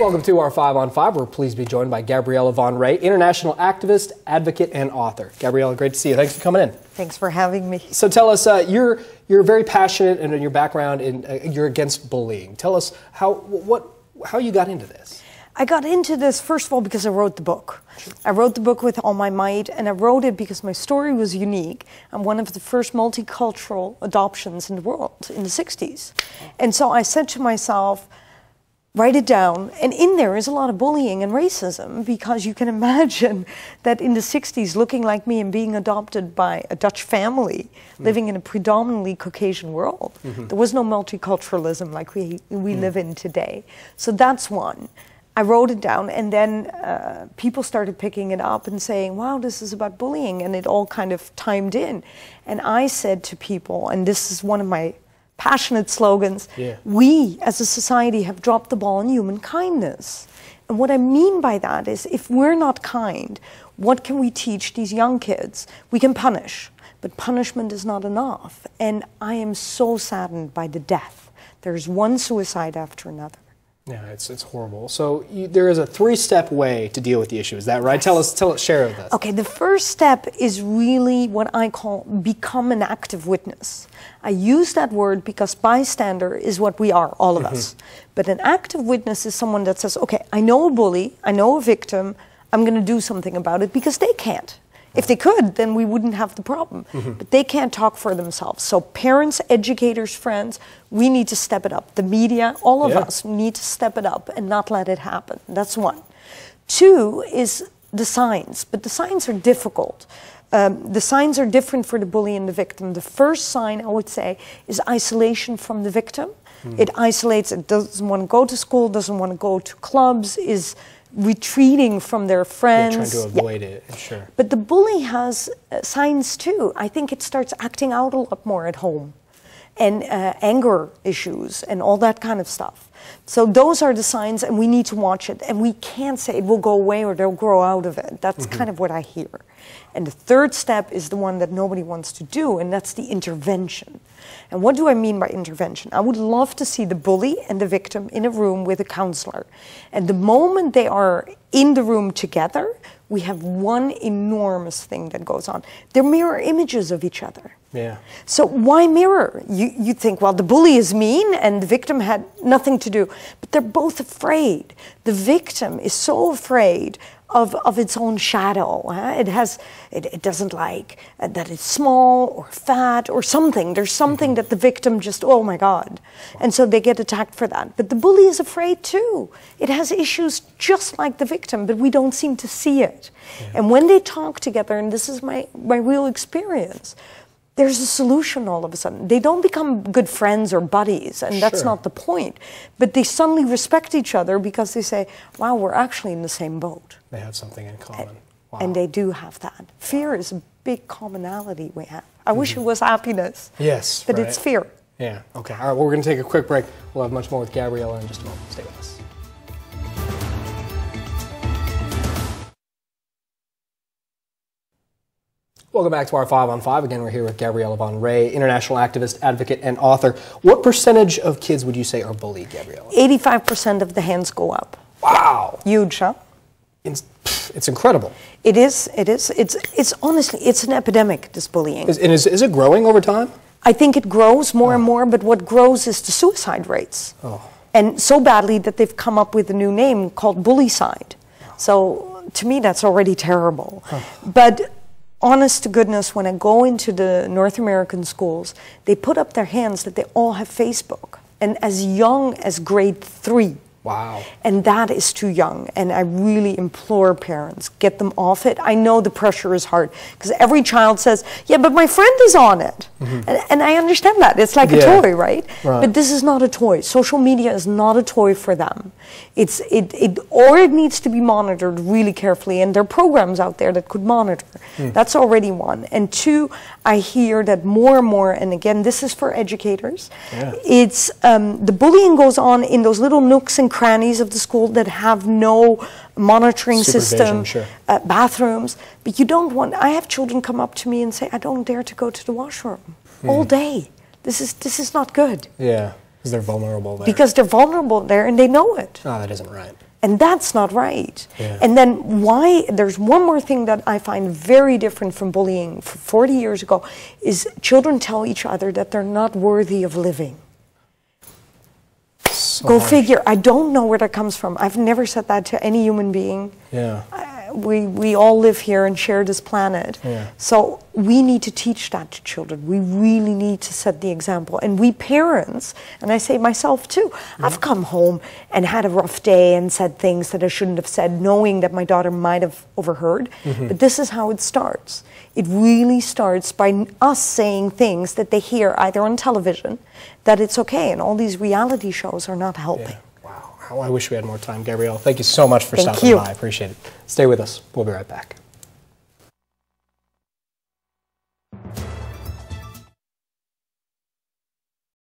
Welcome to our 5 on 5. We're pleased to be joined by Gabriella Von Ray, international activist, advocate, and author. Gabriella, great to see you. Thanks for coming in. Thanks for having me. So tell us, you're very passionate in your background, and you're against bullying. Tell us how you got into this. I got into this, first of all, because I wrote the book. I wrote the book with all my might, and I wrote it because my story was unique. I'm one of the first multicultural adoptions in the world in the 60s. And so I said to myself, write it down, and in there is a lot of bullying and racism, because you can imagine that in the 60s, looking like me and being adopted by a Dutch family, living in a predominantly Caucasian world, there was no multiculturalism like we live in today. So that's one. I wrote it down, and then people started picking it up and saying, wow, this is about bullying, and it all kind of timed in. And I said to people, and this is one of my passionate slogans, we as a society have dropped the ball on human kindness. And what I mean by that is, if we're not kind, what can we teach these young kids? We can punish, but punishment is not enough. And I am so saddened by the death. There's one suicide after another. Yeah, it's horrible. So there is a 3-step way to deal with the issue. Is that right? Yes. Tell us, share with us. Okay, the first step is really what I call become an active witness. I use that word because bystander is what we are, all of us. But an active witness is someone that says, okay, I know a bully, I know a victim, I'm going to do something about it, because they can't. If they could, then we wouldn't have the problem. But they can't talk for themselves. So parents, educators, friends, we need to step it up. The media, all of us need to step it up and not let it happen. That's one. 2 is the signs, but the signs are difficult. The signs are different for the bully and the victim. The first sign, I would say, is isolation from the victim. It isolates, it doesn't want to go to school, doesn't want to go to clubs, is retreating from their friends. Trying to avoid it, sure. But the bully has signs too. I think it starts acting out a lot more at home, and anger issues and all that kind of stuff. So those are the signs, and we need to watch it. And we can't say it will go away or they'll grow out of it. That's kind of what I hear. And the third step is the one that nobody wants to do, and that's the intervention. And what do I mean by intervention? I would love to see the bully and the victim in a room with a counselor. And the moment they are in the room together, we have one enormous thing that goes on. They're mirror images of each other. Yeah. So why mirror? You think, well, the bully is mean and the victim had nothing to do. But they're both afraid. The victim is so afraid of its own shadow. It doesn't like that it's small or fat or something. There's something that the victim just, oh my God. And so they get attacked for that. But the bully is afraid too. It has issues just like the victim, but we don't seem to see it. And when they talk together, and this is my real experience, there's a solution all of a sudden. They don't become good friends or buddies, and that's not the point. But they suddenly respect each other because they say, wow, we're actually in the same boat. They have something in common. Wow. And they do have that. Fear is a big commonality we have. I wish it was happiness. Yes, but it's fear. Yeah, okay. All right, well, we're going to take a quick break. We'll have much more with Gabriella in just a moment. Stay with us. Welcome back to our 5 on 5. Again, we're here with Gabriella Von Ray, international activist, advocate, and author. What percentage of kids would you say are bullied, Gabriella? 85% of the hands go up. Wow. Huge, huh? It's incredible. It is. It's honestly, it's an epidemic, this bullying. Is it growing over time? I think it grows more and more, but what grows is the suicide rates. And so badly that they've come up with a new name called bullycide. So to me, that's already terrible. But honest to goodness, when I go into the North American schools, they put up their hands that they all have Facebook. And as young as grade 3. Wow. And that is too young. And I really implore parents, get them off it. I know the pressure is hard, because every child says, yeah, but my friend is on it. And I understand that. It's like a toy, right? But this is not a toy. Social media is not a toy for them. It needs to be monitored really carefully, and there are programs out there that could monitor. That's already one. And 2, I hear that more and more, and again, this is for educators, it's the bullying goes on in those little nooks and crannies of the school that have no monitoring system, bathrooms. But you don't want, I have children come up to me and say, I don't dare to go to the washroom all day. This is not good. Yeah, because they're vulnerable there. Because they're vulnerable there and they know it. Oh, that isn't right. And that's not right. Yeah. And then there's one more thing that I find very different from bullying 40 years ago, is children tell each other that they're not worthy of living. So Go harsh. figure. I don't know where that comes from. I've never said that to any human being. Yeah. We all live here and share this planet. Yeah. So we need to teach that to children. We really need to set the example. And we parents, and I say myself too, I've come home and had a rough day and said things that I shouldn't have said, knowing that my daughter might have overheard. But this is how it starts. It really starts by us saying things that they hear either on television, that it's okay, and all these reality shows are not helping. Yeah. Wow, I wish we had more time. Gabriella, thank you so much for Thank stopping you. by. I appreciate it. Stay with us. We'll be right back.